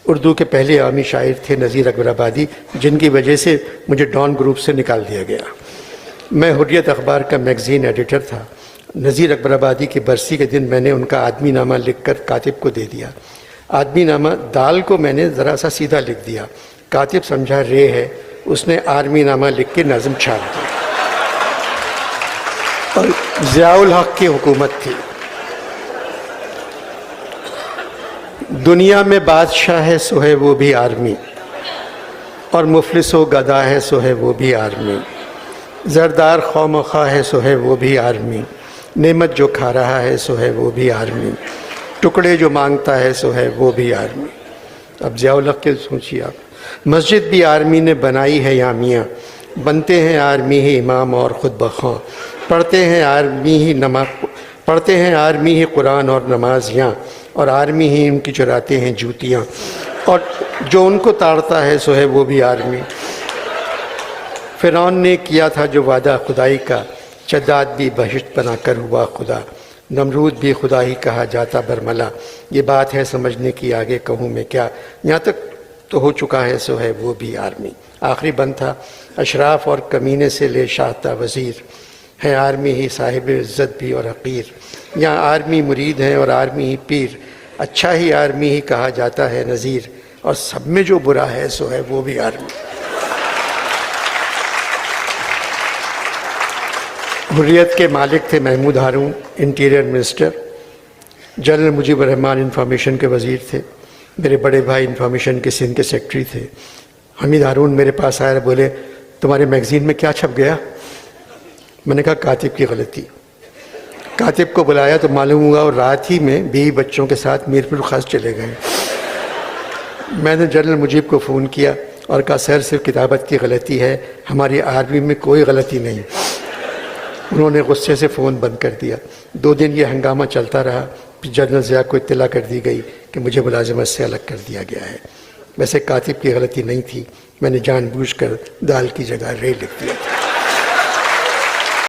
اردو کے پہلے عوامی شاعر تھے نذیر اکبر آبادی، جن کی وجہ سے مجھے ڈان گروپ سے نکال دیا گیا۔ میں حریت اخبار کا میگزین ایڈیٹر تھا۔ نذیر اکبر آبادی کی برسی کے دن میں نے ان کا آدمی نامہ لکھ کر کاتب کو دے دیا۔ آدمی نامہ دال کو میں نے ذرا سا سیدھا لکھ دیا، کاتب سمجھا رے ہے، اس نے آرمی نامہ لکھ کے نظم چھاپ دی۔ اور ضیاء الحق کی حکومت تھی۔ دنیا میں بادشاہ ہے سو ہے وہ بھی آرمی، اور مفلس و گدا ہے سو ہے وہ بھی آرمی، زردار خواہ مخواہ ہے سو ہے وہ بھی آرمی، نعمت جو کھا رہا ہے سو ہے وہ بھی آرمی، ٹکڑے جو مانگتا ہے سو ہے وہ بھی آرمی۔ اب ضیاء الحق کے سوچیے آپ، مسجد بھی آرمی نے بنائی ہے یا میاں، بنتے ہیں آرمی ہی امام اور خود بخواں، پڑھتے ہیں آرمی ہی قرآن اور نماز یاں، اور آرمی ہی ان کی چراتے ہیں جوتیاں، اور جو ان کو تاڑتا ہے سو ہے وہ بھی آرمی۔ فرعون نے کیا تھا جو وعدہ خدائی کا، شداد بھی بہشت بنا کر ہوا خدا، نمرود بھی خدا ہی کہا جاتا برملا، یہ بات ہے سمجھنے کی آگے کہوں میں کیا، یہاں تک تو ہو چکا ہے سو ہے وہ بھی آرمی۔ آخری بند تھا، اشراف اور کمینے سے لے شاہ تا وزیر، ہے آرمی ہی صاحب عزت بھی اور حقیر، یہاں آرمی مرید ہیں اور آرمی ہی پیر، اچھا ہی آرمی ہی کہا جاتا ہے نذیر، اور سب میں جو برا ہے سو ہے وہ بھی آرمی۔ حریت کے مالک تھے Mahmood Haroon, interior minister, general Mujib ur-Rahman information کے وزیر تھے، میرے بڑے بھائی انفارمیشن کے سندھ کے سیکرٹری تھے۔ حمید ہارون میرے پاس آئے اور بولے تمہارے میگزین میں کیا چھپ گیا؟ میں نے کہا کاتب کی غلطی۔ کاتب کو بلایا تو معلوم ہوا اور رات ہی میں بیوی بچوں کے ساتھ میرپور خاص چلے گئے۔ میں نے جنرل مجیب کو فون کیا اور کہا سر صرف کتابت کی غلطی ہے، ہماری آرمی میں کوئی غلطی نہیں۔ انہوں نے غصے سے فون بند کر دیا۔ 2 دن یہ ہنگامہ چلتا رہا، پھر جنرل ضیاء کو اطلاع کر دی گئی کہ مجھے ملازمت سے الگ کر دیا گیا ہے۔ ویسے کاتب کی غلطی نہیں تھی، میں نے جان بوجھ کر دال کی جگہ رے لکھ دیا تھا۔